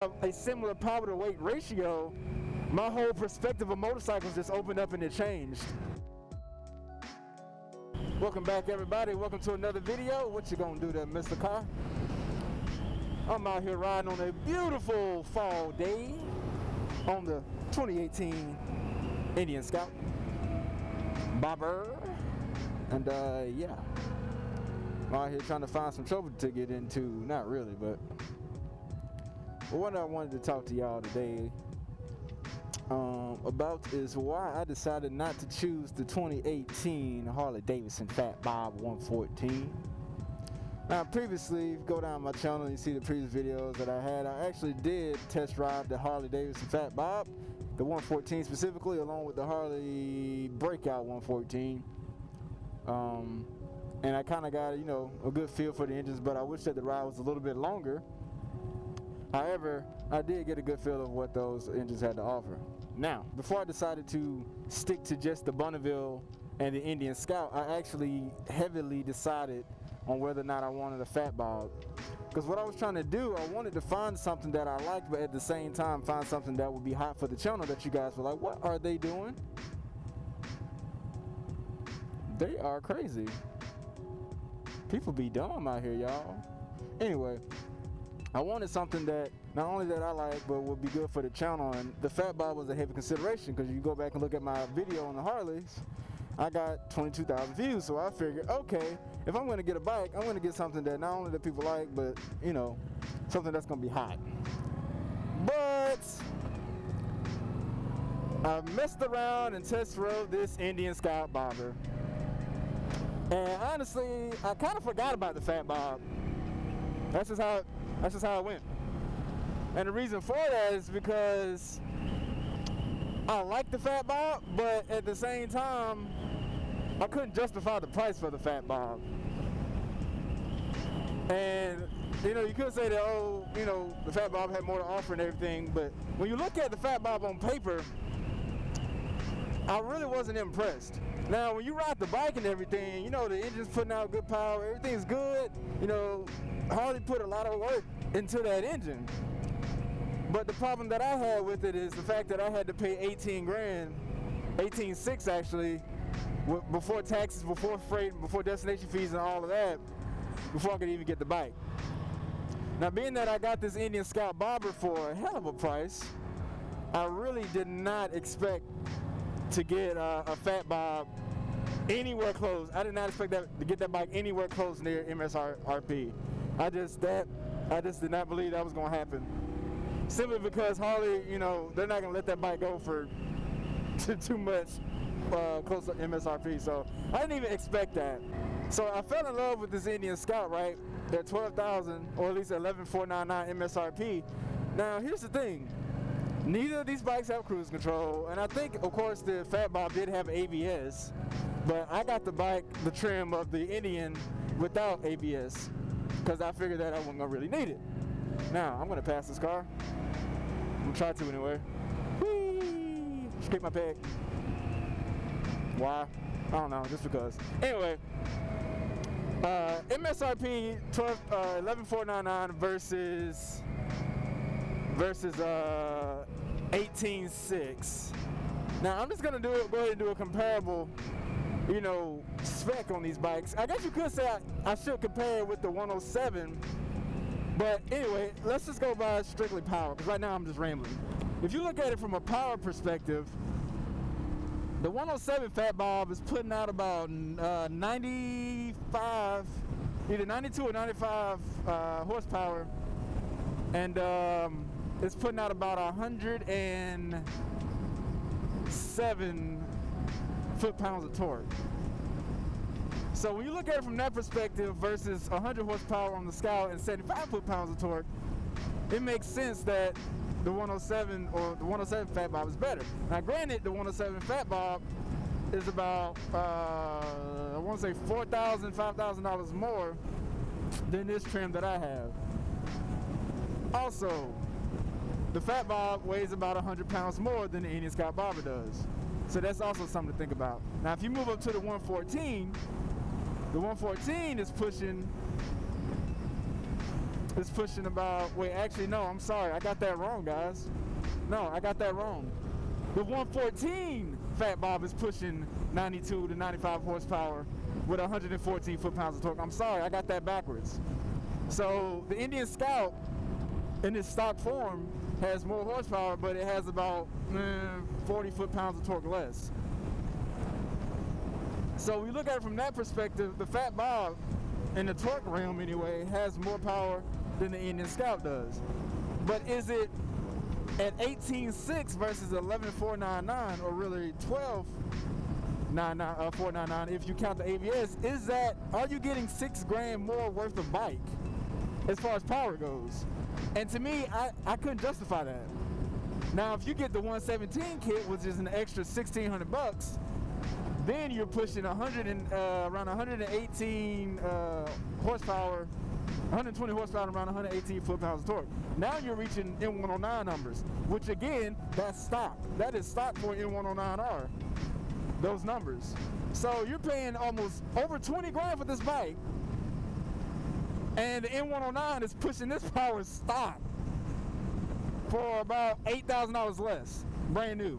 a similar power to weight ratio, my whole perspective of motorcycles just opened up and it changed. Welcome back, everybody. Welcome to another video. What you gonna do there, Mr. Car? I'm out here riding on a beautiful fall day on the 2018 Indian Scout Bobber, and yeah, I'm out here trying to find some trouble to get into. Not really, but what I wanted to talk to y'all today about is why I decided not to choose the 2018 Harley FatBob 114. Now previously, if you go down my channel and you see the previous videos that I had, I actually did test drive the Harley FatBob, the 114 specifically, along with the Harley Breakout 114. And I kind of got, you know, a good feel for the engines, but I wish that the ride was a little bit longer. However, I did get a good feel of what those engines had to offer. Now, before I decided to stick to just the Bonneville and the Indian Scout, I actually heavily decided on whether or not I wanted a FatBob. Because what I was trying to do, I wanted to find something that I liked, but at the same time find something that would be hot for the channel that you guys were like, what are they doing? They are crazy. People be dumb out here, y'all. Anyway, I wanted something that not only that I like, but would be good for the channel. And the FatBob was a heavy consideration, because you go back and look at my video on the Harleys, I got 22,000 views. So I figured, okay, if I'm going to get a bike, I'm going to get something that not only that people like, but, you know, something that's going to be hot. But I messed around and test rode this Indian Scout Bobber. And honestly, I kind of forgot about the FatBob. That's just how it went. And the reason for that is because I like the FatBob, but at the same time, I couldn't justify the price for the FatBob. And you know, you could say that, oh, you know, the FatBob had more to offer and everything, but when you look at the FatBob on paper, I really wasn't impressed. Now, when you ride the bike and everything, you know, the engine's putting out good power, everything's good. You know, Harley put a lot of work into that engine. But the problem that I had with it is the fact that I had to pay 18 grand, 18.6 actually, before taxes, before freight, before destination fees and all of that, before I could even get the bike. Now, being that I got this Indian Scout Bobber for a hell of a price, I really did not expect to get a FatBob anywhere close. I did not expect to get that bike anywhere close near MSRP. I just did not believe that was going to happen. Simply because Harley, you know, they're not going to let that bike go for too much close to MSRP. So I didn't even expect that. So I fell in love with this Indian Scout, right, at 12,000 or at least 11,499 MSRP. Now here's the thing. Neither of these bikes have cruise control, and I think, of course, the FatBob did have ABS, but I got the bike, the trim of the Indian without ABS, because I figured that I wasn't gonna really need it. Now I'm gonna pass this car. I'm gonna try to anyway. Whee! Escape my peg. Why? I don't know, just because. Anyway, MSRP 11,499 versus 18.6. Now I'm just gonna go ahead and do a comparable, you know, spec on these bikes. I guess you could say I should compare it with the 107, but anyway, let's just go by strictly power, because right now I'm just rambling. If you look at it from a power perspective, the 107 FatBob is putting out about 95, either 92 or 95 horsepower, and it's putting out about 107 foot-pounds of torque. So when you look at it from that perspective versus 100 horsepower on the Scout and 75 foot-pounds of torque, it makes sense that the 107 or the 107 FatBob is better. Now granted, the 107 FatBob is about, I want to say $4,000, $5,000 more than this trim that I have. Also, the FatBob weighs about 100 pounds more than the Indian Scout Bobber does. So that's also something to think about. Now, if you move up to the 114 is pushing is pushing about, wait, actually, no, I'm sorry. I got that wrong, guys. No, I got that wrong. The 114 FatBob is pushing 92 to 95 horsepower with 114 foot-pounds of torque. I'm sorry, I got that backwards. So the Indian Scout in its stock form has more horsepower, but it has about 40 foot-pounds of torque less. So we look at it from that perspective, the FatBob in the torque realm anyway has more power than the Indian Scout does. But is it at 18.6 versus 11.499, or really 12.499 if you count the ABS? Is that, are you getting $6 grand more worth of bike as far as power goes? And to me, I couldn't justify that. Now, if you get the 117 kit, which is an extra $1,600, then you're pushing around 118 horsepower, 120 horsepower, around 118 foot-pounds of torque. Now you're reaching N109 numbers, which again, that's stock. That is stock for N109R, those numbers. So you're paying almost over 20 grand for this bike, and the N109 is pushing this power stock for about $8,000 less, brand new.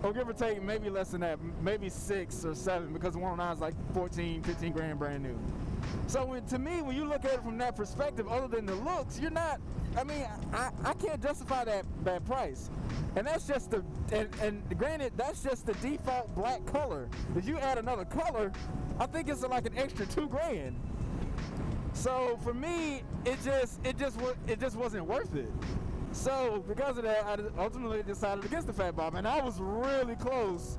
Or give or take, maybe less than that, maybe 6 or 7, because the 109 is like 14, 15 grand brand new. So to me, when you look at it from that perspective, other than the looks, you're not, I mean, I can't justify that price. And that's just the, and granted, that's just the default black color. If you add another color, I think it's like an extra $2 grand. So for me, it just wasn't worth it. So because of that, I ultimately decided against the FatBob, and I was really close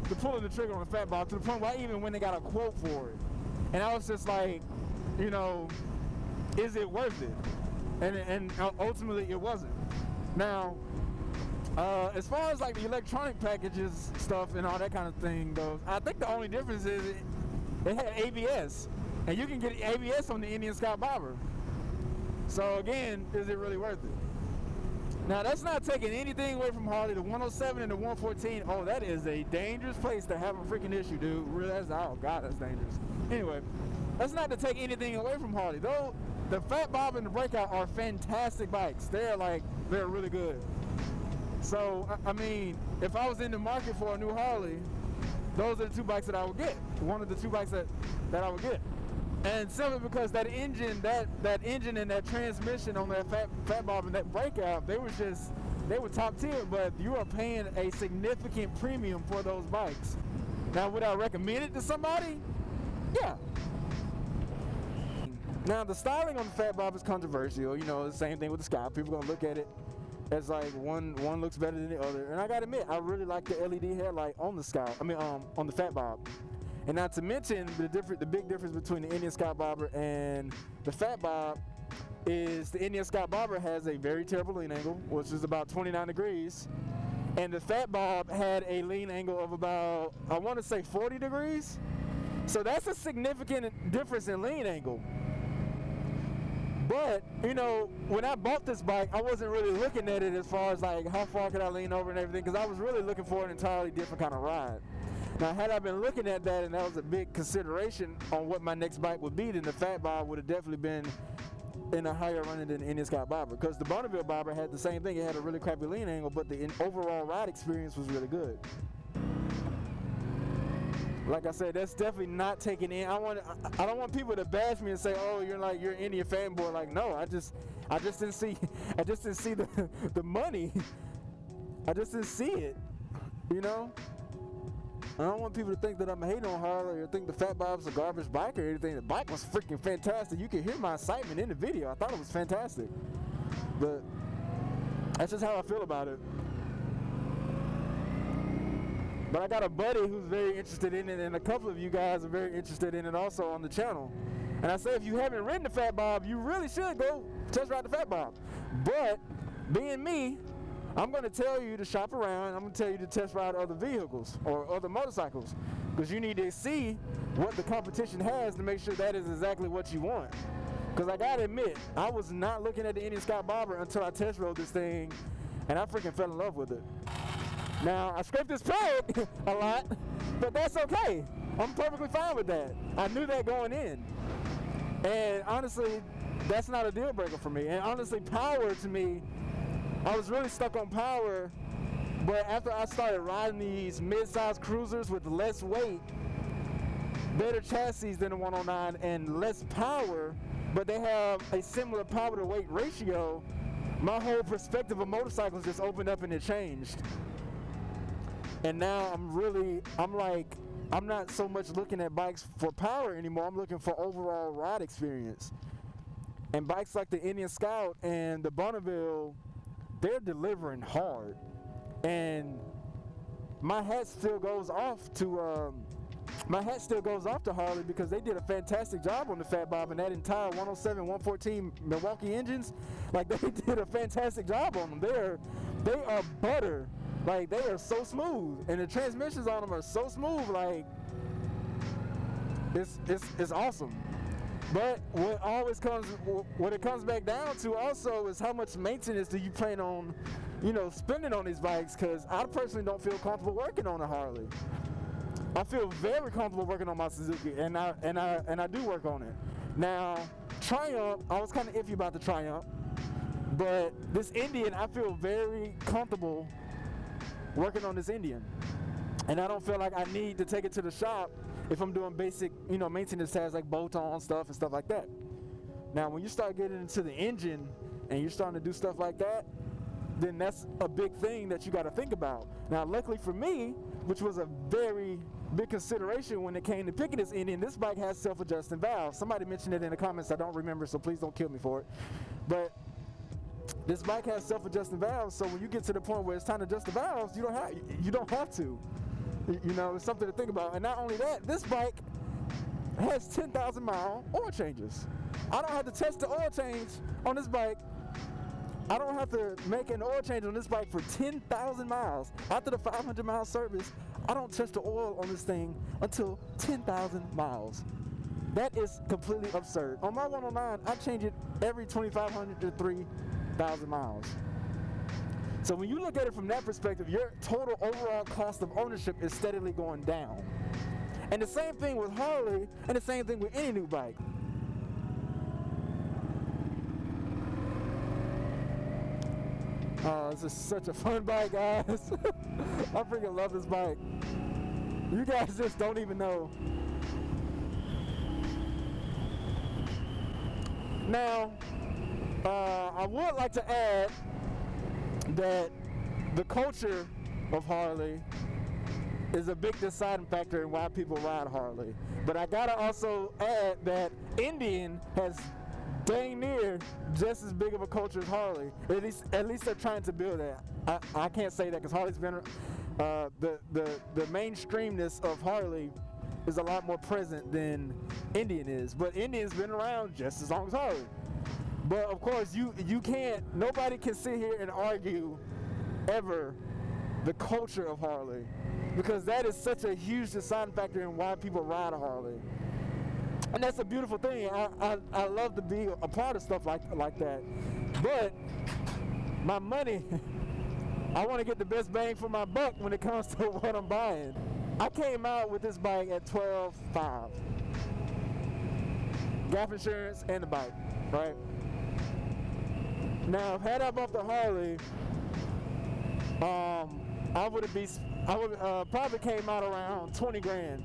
to pulling the trigger on the FatBob, to the point where I even went and got a quote for it. And I was just like, you know, is it worth it? And ultimately it wasn't. Now, as far as like the electronic packages stuff and all that kind of thing goes, I think the only difference is it had ABS, and you can get ABS on the Indian Scout Bobber. So again, is it really worth it? Now, that's not taking anything away from Harley. The 107 and the 114, oh, that is a dangerous place to have a freaking issue, dude. Really, that's, oh God, that's dangerous. Anyway, that's not to take anything away from Harley. Though the FatBob and the Breakout are fantastic bikes. They're really good. So, I mean, if I was in the market for a new Harley, those are the two bikes that I would get. One of the two bikes that I would get. And simply because that engine, that engine and that transmission on that FatBob and that Breakout, they were top tier, but you are paying a significant premium for those bikes. Now, would I recommend it to somebody? Yeah. Now, the styling on the FatBob is controversial. You know, the same thing with the Scout. People are gonna look at it as like one looks better than the other. And I gotta admit, I really like the LED headlight on the Scout. I mean, on the FatBob. And not to mention the big difference between the Indian Scout Bobber and the FatBob is the Indian Scout Bobber has a very terrible lean angle, which is about 29 degrees. And the FatBob had a lean angle of about, I want to say 40 degrees. So that's a significant difference in lean angle. But, you know, when I bought this bike, I wasn't really looking at it as far as like how far could I lean over and everything, because I was really looking for an entirely different kind of ride. Now, had I been looking at that and that was a big consideration on what my next bike would be, then the FatBob would have definitely been in a higher running than the Indian Scout Bobber, because the Bonneville Bobber had the same thing. It had a really crappy lean angle, but the overall ride experience was really good. Like I said, that's definitely not taking in. I don't want people to bash me and say, "Oh, you're an Indian fanboy." Like, no, I just didn't see the money. I just didn't see it, you know. I don't want people to think that I'm hating on Harley or think the FatBob's a garbage bike or anything. The bike was freaking fantastic. You can hear my excitement in the video. I thought it was fantastic. But that's just how I feel about it. But I got a buddy who's very interested in it, and a couple of you guys are very interested in it also on the channel. And I say, if you haven't ridden the FatBob, you really should go test ride the FatBob. But being me, I'm going to tell you to shop around. I'm going to tell you to test ride other vehicles or other motorcycles, because you need to see what the competition has to make sure that is exactly what you want. Because I got to admit, I was not looking at the Indian Scout Bobber until I test rode this thing, and I freaking fell in love with it. Now, I scraped this plug a lot, but that's okay. I'm perfectly fine with that. I knew that going in. And honestly, that's not a deal breaker for me. And honestly, power to me, I was really stuck on power, but after I started riding these mid-sized cruisers with less weight, better chassis than the 109 and less power, but they have a similar power to weight ratio, my whole perspective of motorcycles just opened up and it changed. And now I'm not so much looking at bikes for power anymore. I'm looking for overall ride experience. And bikes like the Indian Scout and the Bonneville, they're delivering hard. And my hat still goes off to Harley because they did a fantastic job on the FatBob and that entire 107, 114 Milwaukee engines. Like, they did a fantastic job on them. They are butter. Like, they are so smooth, and the transmissions on them are so smooth. Like, it's awesome. But what it comes back down to also is how much maintenance do you plan on, spending on these bikes? Because I personally don't feel comfortable working on a Harley. I feel very comfortable working on my Suzuki, and I do work on it. Now, Triumph, I was kind of iffy about the Triumph, but this Indian, I feel very comfortable working on this Indian, and I don't feel like I need to take it to the shop if I'm doing basic, maintenance tasks like bolt-on stuff and stuff like that. Now, when you start getting into the engine and you're starting to do stuff like that, then that's a big thing that you got to think about. Now, luckily for me, which was a very big consideration when it came to picking this Indian, this bike has self-adjusting valves. Somebody mentioned it in the comments. I don't remember, so please don't kill me for it. But this bike has self-adjusting valves, so when you get to the point where it's time to adjust the valves, you don't have to. It's something to think about. And not only that, this bike has 10,000 mile oil changes. I don't have to test the oil change on this bike. I don't have to make an oil change on this bike for 10,000 miles. After the 500 mile service, I don't touch the oil on this thing until 10,000 miles. That is completely absurd. On my 109, I change it every 2,500 to 3,000 miles. So when you look at it from that perspective, your total overall cost of ownership is steadily going down. And the same thing with Harley, and the same thing with any new bike. This is such a fun bike, guys. I freaking love this bike. You guys just don't even know. Now, I would like to add that the culture of Harley is a big deciding factor in why people ride Harley. But I gotta also add that Indian has dang near just as big of a culture as Harley. At least they're trying to build that. I can't say that because Harley's been the mainstreamness of Harley is a lot more present than Indian is. But Indian's been around just as long as Harley. But of course, nobody can sit here and argue ever the culture of Harley, because that is such a huge deciding factor in why people ride a Harley. And that's a beautiful thing. I love to be a part of stuff like that. But my money, I want to get the best bang for my buck when it comes to what I'm buying. I came out with this bike at $12,500. Gap insurance and the bike, right? Now, had I bought the Harley, I would probably came out around 20 grand.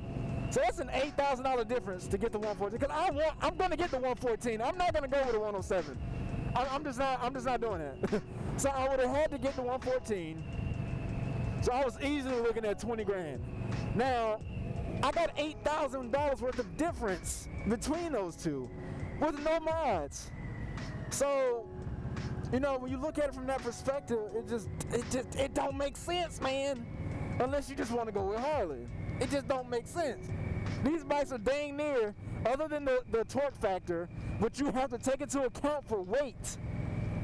So that's an $8,000 difference to get the 114. Because I'm gonna get the 114. I'm not gonna go with the 107. I'm just not doing that. So I would have had to get the 114. So I was easily looking at 20 grand. Now, I got $8,000 worth of difference between those two with no mods. So, when you look at it from that perspective, it don't make sense, man. Unless you just want to go with Harley. It just don't make sense. These bikes are dang near, other than the torque factor, which you have to take into account for weight.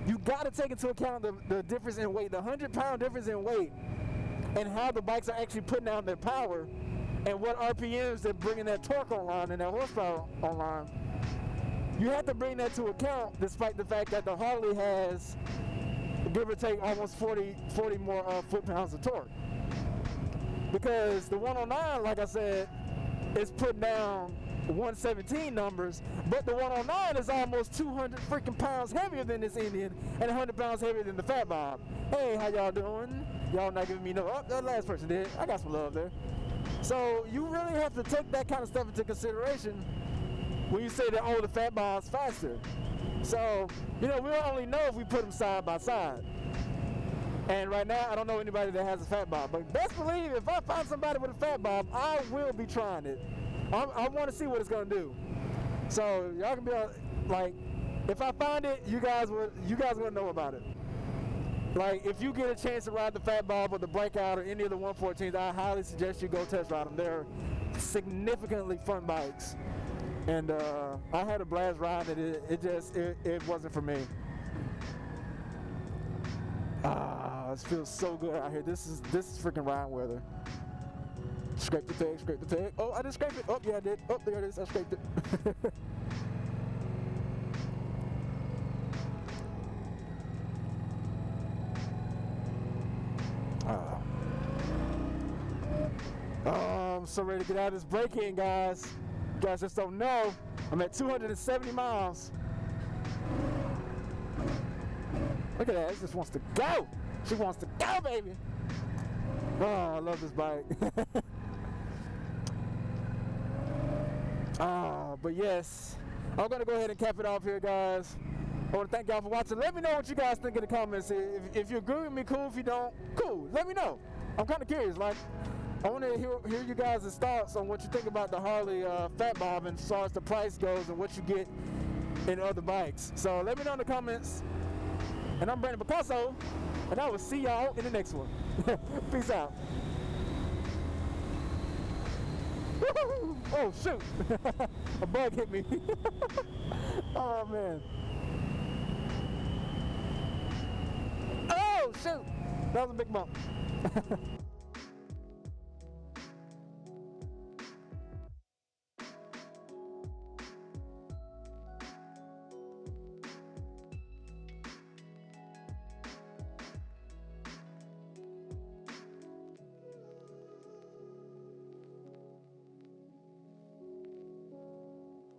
You got to take into account the difference in weight, the 100-pound difference in weight, and how the bikes are actually putting out their power, and what RPMs they're bringing that torque online and that horsepower online. You have to bring that to account, despite the fact that the Harley has, give or take, almost 40 more foot-pounds of torque. Because the 109, like I said, is putting down 117 numbers, but the 109 is almost 200 freaking pounds heavier than this Indian and 100 pounds heavier than the FatBob. Hey, how y'all doing? Y'all not giving me no up. The last person did. I got some love there. So you really have to take that kind of stuff into consideration when you say that, oh, the FatBob's faster. So, you know, we'll only know if we put them side by side. And right now, I don't know anybody that has a FatBob. But best believe, if I find somebody with a FatBob, I will be trying it. I want to see what it's going to do. So y'all can be like, if I find it, you guys will know about it. Like, if you get a chance to ride the FatBob or the Breakout or any of the 114s, I highly suggest you go test ride them. They're significantly fun bikes. And I had a blast riding it. It wasn't for me. It feels so good out here. This is freaking riding weather. Scrape the peg, scrape the peg. Oh, I didn't scrape it. Oh, yeah, I did. Oh, there it is. I scraped it. I'm so ready to get out of this break-in, guys. You guys just don't know. I'm at 270 miles. Look at that. It just wants to go. She wants to go, baby. Oh, I love this bike. But yes, I'm going to go ahead and cap it off here, guys. I want to thank y'all for watching. Let me know what you guys think in the comments. If you agree with me, cool. If you don't, cool. Let me know. I'm kind of curious. Like, I want to hear you guys' thoughts on what you think about the Harley FatBob and as far as the price goes and what you get in other bikes. So let me know in the comments. And I'm Brandon Bicasso, and I will see y'all in the next one. Peace out. Oh, shoot. A bug hit me. Oh, man. Oh, shoot. That was a big bump.